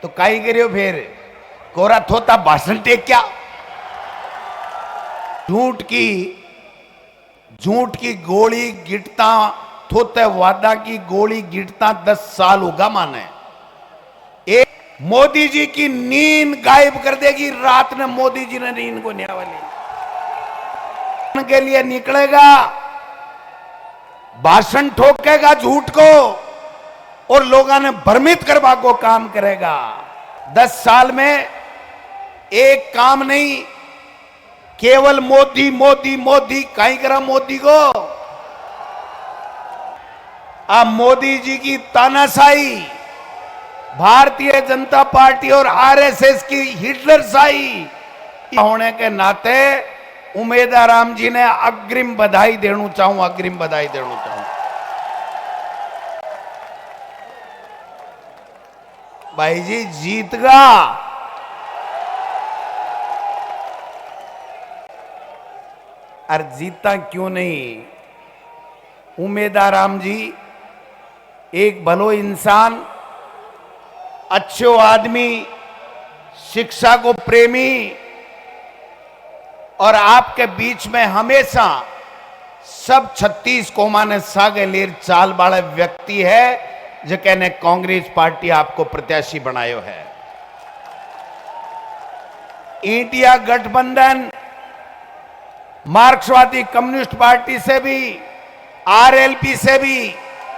तो काई करियो फिर कोरा थोता भाषण टेक क्या। झूठ की गोली गिटता थोते वादा की गोली गिटता 10 साल होगा माने। एक मोदी जी की नींद गायब कर देगी रात में। मोदी जी ने नींद को न्या वाली के लिए निकलेगा, भाषण ठोकेगा झूठ को और लोगों ने भ्रमित करवा को काम करेगा। 10 साल में एक काम नहीं, केवल मोदी मोदी मोदी कहीं करा मोदी को। अब मोदी जी की तानाशाही, भारतीय जनता पार्टी और आरएसएस की हिटलरशाही होने के नाते उमेदाराम जी ने अग्रिम बधाई देना चाहूं, अग्रिम बधाई देना चाहूं। भाई जी जीत गा। अरे जीता क्यों नहीं। उमेदाराम जी एक भलो इंसान, अच्छो आदमी, शिक्षा को प्रेमी और आपके बीच में हमेशा सब 36 कौमा ने सागे लेर चाल वाले व्यक्ति है जो कहने कांग्रेस पार्टी आपको प्रत्याशी बनायो है। इंडिया गठबंधन मार्क्सवादी कम्युनिस्ट पार्टी से भी, आरएलपी से भी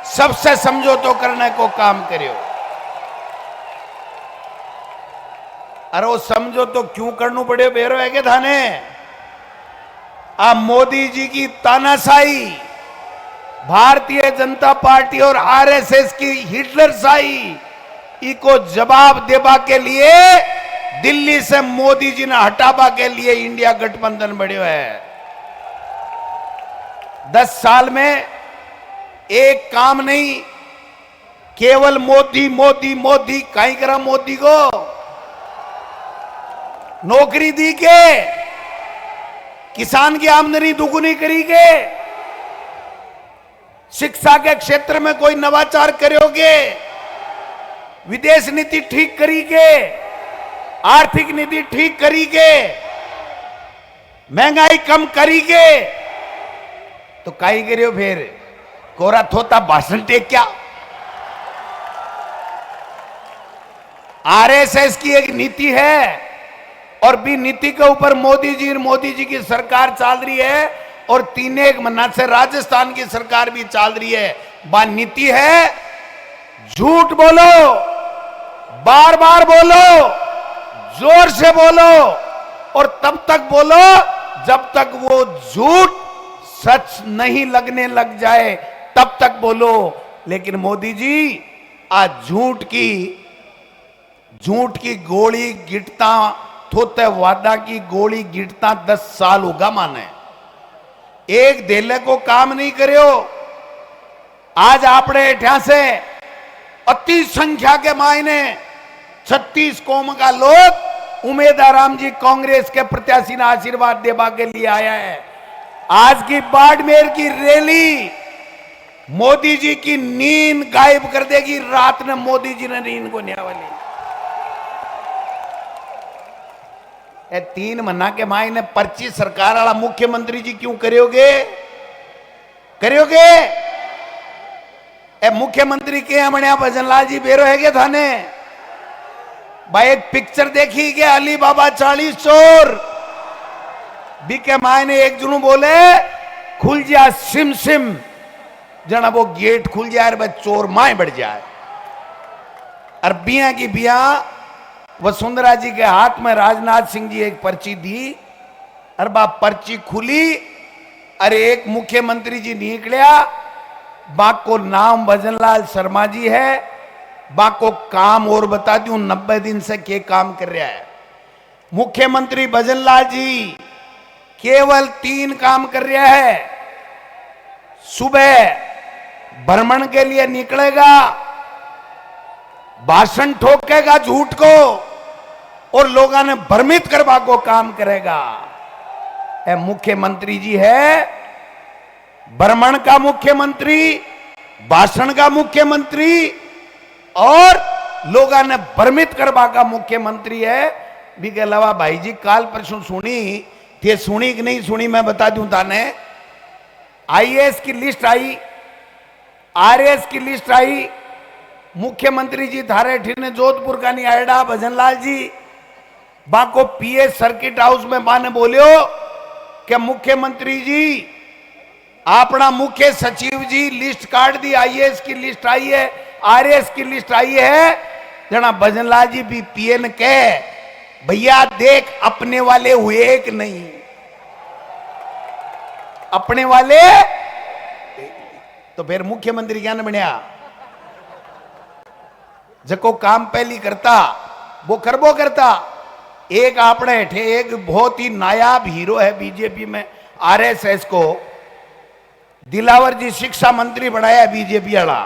सबसे समझौता करने को काम करियो। अरे वो समझौता क्यों करना पड़े बेरो है के थाने। अब मोदी जी की तानाशाही, भारतीय जनता पार्टी और आरएसएस की हिटलरशाही इको जवाब देवा के लिए दिल्ली से मोदी जी ने हटावा के लिए इंडिया गठबंधन बढ़ियो है। 10 साल में एक काम नहीं, केवल मोदी मोदी मोदी कहीं करा मोदी को। नौकरी दी के, किसान की आमदनी दुगुनी करी के, शिक्षा के क्षेत्र में कोई नवाचार करोगे, विदेश नीति ठीक करी के, आर्थिक नीति ठीक करी के, महंगाई कम करी के, तो काई करियो फिर कोरा थोता भाषण टेक क्या। आरएसएस की एक नीति है और भी नीति के ऊपर मोदी जी की सरकार चल रही है और 3 महीना से राजस्थान की सरकार भी चल रही है। बा नीति है झूठ बोलो, बार बार बोलो, जोर से बोलो और तब तक बोलो जब तक वो झूठ सच नहीं लगने लग जाए, तब तक बोलो। लेकिन मोदी जी आज झूठ की गोली गिटता थोते वादा की गोली गिटता 10 साल होगा माने। एक देले को काम नहीं करियो। आज आपने एठा से अति संख्या के मायने 36 कौम का लोग उमेदाराम जी कांग्रेस के प्रत्याशी ने आशीर्वाद देवा के लिए आया है। आज की बाड़मेर की रैली मोदी जी की नींद गायब कर देगी रात में। मोदी जी ने नींद को न्या वाली। 3 महीना के मायने पर्ची सरकार वाला मुख्यमंत्री जी क्यों करोगे। मुख्यमंत्री के हमने भजनलाल जी बेरो है के थाने भाई। एक पिक्चर देखी के अली बाबा 40 चोर भी के मायने एक जुनू बोले खुल जा सिम सिम, जना वो गेट खुल जाए और चोर माए बढ़ जाए। और बिया की बिया वसुंधरा जी के हाथ में राजनाथ सिंह जी एक पर्ची दी और बाप पर्ची खुली। अरे एक मुख्यमंत्री जी निकलिया, बाको नाम भजनलाल शर्मा जी है। बाको काम और बता दूं 90 दिन से क्या काम कर रहा है मुख्यमंत्री भजनलाल जी। केवल 3 काम कर रहा है। सुबह भ्रमण के लिए निकलेगा, भाषण ठोकेगा झूठ को और लोगों ने भ्रमित करवा को काम करेगा। मुख्यमंत्री जी है भ्रमण का मुख्यमंत्री, भाषण का मुख्यमंत्री और लोगों ने भ्रमित करवा का मुख्यमंत्री है। भी के अलावा भाई जी काल परसों सुनी थे, सुनी कि नहीं सुनी मैं बता दूं ताने। आईएएस की लिस्ट आई, आरएएस की लिस्ट आई, मुख्यमंत्री जी थारे ने जोधपुर का नहीं आयडा भजनलाल जी बाको पीए सर्किट हाउस में माने बोलियो कि मुख्यमंत्री जी अपना मुख्य सचिव जी लिस्ट काट दी, आईएएस की लिस्ट आई है, आरएएस की लिस्ट आई है। जना भजनलाल जी भी पीए ने कहे भैया देख अपने वाले हुए कि नहीं, अपने वाले। तो फिर मुख्यमंत्री क्या न बनया, जको काम पहली करता वो करबो करता। एक आपने थे एक बहुत ही नायाब हीरो है बीजेपी में, आरएसएस को दिलावर जी शिक्षा मंत्री बनाया बीजेपी वाला,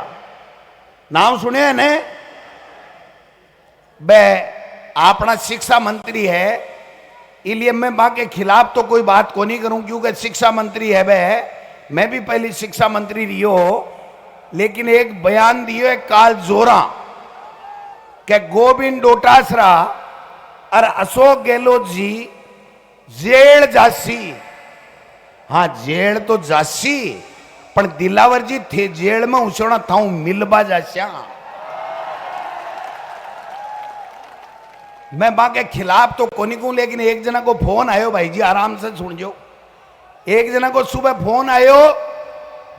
नाम सुने है ने। बे अपना शिक्षा मंत्री है, इसलिए मैं मां के खिलाफ तो कोई बात को नहीं करूं क्योंकि शिक्षा मंत्री है। बे मैं भी पहली शिक्षा मंत्री रही हो, लेकिन एक बयान दियो है काल जोरा कि गोविंद डोटासरा और अशोक गहलोत जी जेल जासी। हाँ जेल तो जासी, पर दिलावर जी थे जेल में उसोना था मिलबा जास्या। मैं बा के खिलाफ तो कोनी कहूं, लेकिन एक जना को फोन आयो भाई जी आराम से सुन जो। एक जना को सुबह फोन आयो,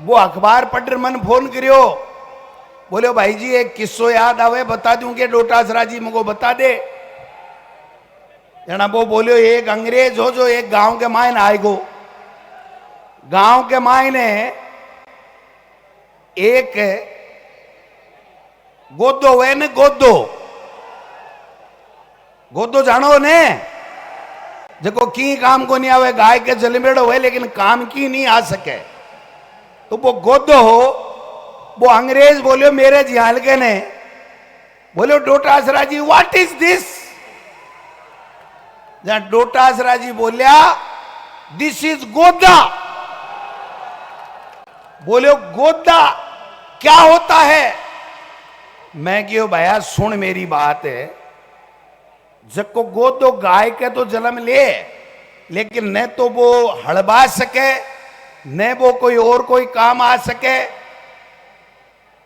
वो अखबार पढ़ मन फोन करियो, बोले भाई जी एक किस्सो याद आवे बता दूं के डोटासरा जी मुझको बता दे। जना वो बोलियो एक अंग्रेज हो जो एक गांव के मायने आएगो, गांव के मायने एक गोदो हुए ने, गोदो गोदो जानो ने जको की काम को नहीं आवे, गाय के जलमेड़ो हुए लेकिन काम की नहीं आ सके। तो वो गोदो हो, वो अंग्रेज बोलियो मेरे जी हल्के ने, बोलियो डोटासरा जी व्हाट इज दिस। जहां डोटासरा जी बोलिया दिस इज गोदा। बोलियो गोदा क्या होता है। मैं क्यों भैया सुन मेरी बात है, जको गोदो गाय के तो जन्म ले, लेकिन न तो वो हड़बा सके न वो कोई और कोई काम आ सके,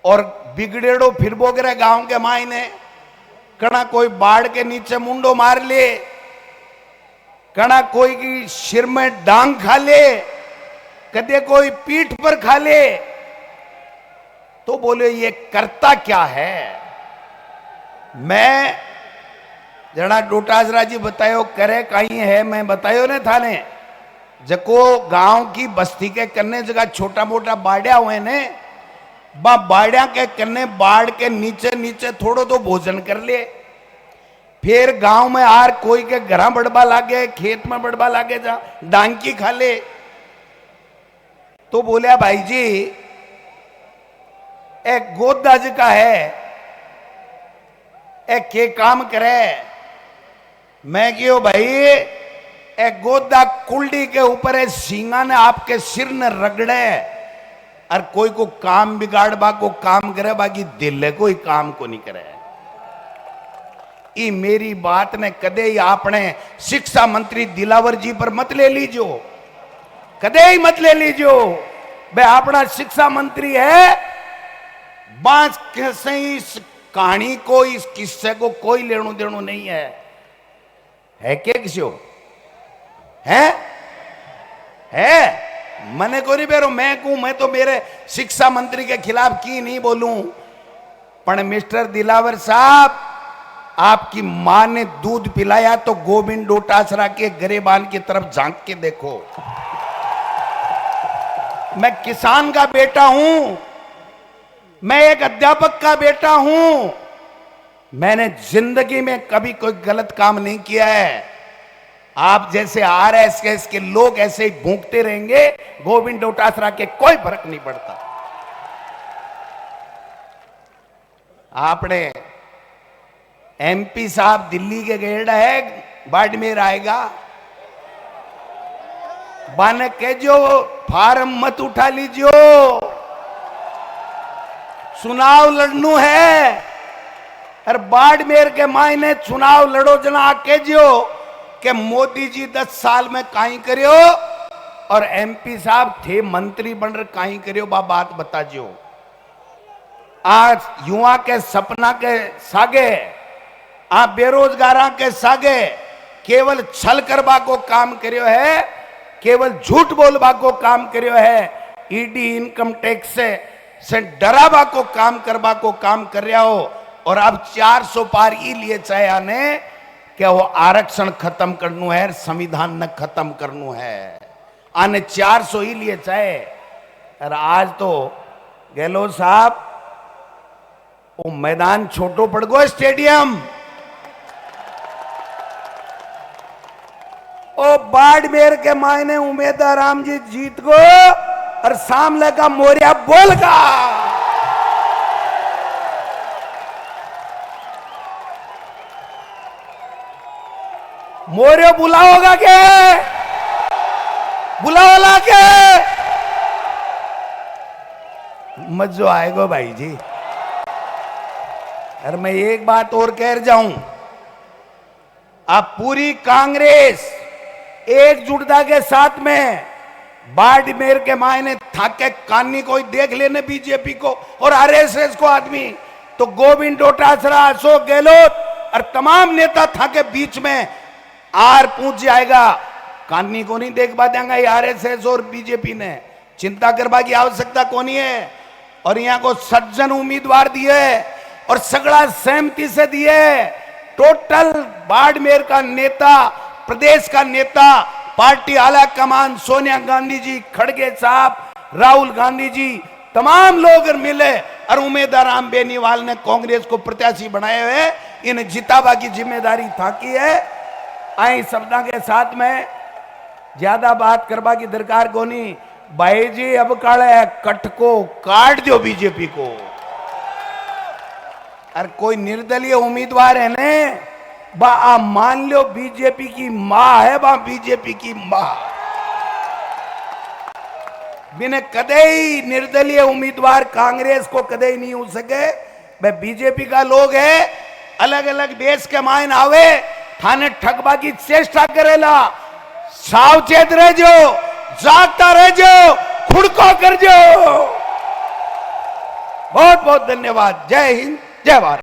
और बिगड़ेड़ो फिर बोगरे गांव के मायने कणा कोई बाढ़ के नीचे मुंडो मार ले, कणा कोई की सिर में डांग खा ले, कदे कोई पीठ पर खा ले। तो बोले ये करता क्या है। मैं जना डोटासरा जी बतायो करे कहीं है, मैं बतायो ने थाने जको गांव की बस्ती के कन्ने जगह छोटा मोटा बाड़िया हुए ने, बा बाड़िया के कन्ने बाढ़ के नीचे नीचे थोड़ो तो भोजन कर ले, फिर गांव में आर कोई के घर बढ़वा लागे, खेत में बढ़वा लागे, जा डांकी खा ले। तो बोलिया भाई जी एक गोदा जी का है, एक के काम करे। मैं क्यों भाई एक गोदा कुल्डी के ऊपर है, सींगा ने आपके सिर ने रगड़े, और कोई को काम बिगाड़बा को काम करे, बाकी दिल कोई काम को नहीं करे। ई मेरी बात ने कदे ही आपने शिक्षा मंत्री दिलावर जी पर मत ले लीजियो, कदे ही मत ले लीजियो। बे अपना शिक्षा मंत्री है, बांस से इस कहानी को इस किस्से को कोई लेणु देणु नहीं है क्या किसी है मने को नहीं बेरो, मैं कहूं मैं तो मेरे शिक्षा मंत्री के खिलाफ की नहीं बोलूं, पर मिस्टर दिलावर साहब आपकी मां ने दूध पिलाया तो गोविंद डोटासरा के गरेबान की तरफ झांक के देखो। मैं किसान का बेटा हूं, मैं एक अध्यापक का बेटा हूं, मैंने जिंदगी में कभी कोई गलत काम नहीं किया है। आप जैसे आरएसएस के लोग ऐसे ही भूखते रहेंगे, गोविंद डोटासरा के कोई फर्क नहीं पड़ता। आपने एमपी साहब दिल्ली के गेड़ा है, बाड़मेर आएगा, बन के जो फार्म मत उठा लीजियो, चुनाव लड़नू है, और बाड़मेर के मायने चुनाव लड़ो जना आके जो कि मोदी जी 10 साल में काई करियो और एमपी साहब थे मंत्री बन रहे काई करियो बात बता जो। आज युवा के सपना के सागे आप बेरोजगारा के सागे केवल छल करवा को काम करियो है, केवल झूठ बोलवा को काम करियो है, ईडी इनकम टैक्स से डरावा को काम करवा को काम कर रहा हो। और अब 400 पार ई लिए चाहे आने क्या वो आरक्षण खत्म करनु है, संविधान न खत्म करनु है, आने 400 ही लिए चाहे। और आज तो गहलोत साहब वो मैदान छोटो पड़ गो स्टेडियम, ओ बाड़मेर के मायने उम्मीदवार राम जी जीत गो और सामने का मोरिया बोल का मोरियो बुलाओगा के बुलाओला के मजो आएगा भाई जी। और मैं एक बात और कह जाऊं, अब पूरी कांग्रेस एकजुटता के साथ में बाड़मेर के मायने थाके कानी कोई देख लेने बीजेपी को और आरएसएस को आदमी तो गोविंद डोटासरा, अशोक गहलोत और तमाम नेता थाके बीच में आर पूछ जाएगा। कानी को नहीं देख पा देंगे आरएसएस और बीजेपी ने, चिंता करवा की आवश्यकता कौन है। और यहाँ को सज्जन उम्मीदवार दिए और सगड़ा सहमति से दिए। टोटल बाड़मेर का नेता, प्रदेश का नेता, पार्टी आला कमान सोनिया गांधी जी, खड़गे साहब, राहुल गांधी जी, तमाम लोग मिले और उम्मीदवार राम बेनीवाल ने कांग्रेस को प्रत्याशी बनाए हुए इन्हें जितावा की जिम्मेदारी थाकी है। आई शब्दा के साथ में ज्यादा बात करवा की दरकार को नहीं भाई जी, अब काले कट को काट दो बीजेपी को। और कोई निर्दलीय उम्मीदवार है ने बा आप मान लो बीजेपी की मां है, बा बीजेपी की मां बिना कदे ही निर्दलीय उम्मीदवार कांग्रेस को कदे ही नहीं हो सके। भाई बीजेपी का लोग है, अलग अलग देश के मायन आवे थाने ठगबा की चेष्टा करेला, सावचेत रह जो, जागता रह जो, खुड़को कर जो। बहुत बहुत धन्यवाद। जय हिंद, जय भारत।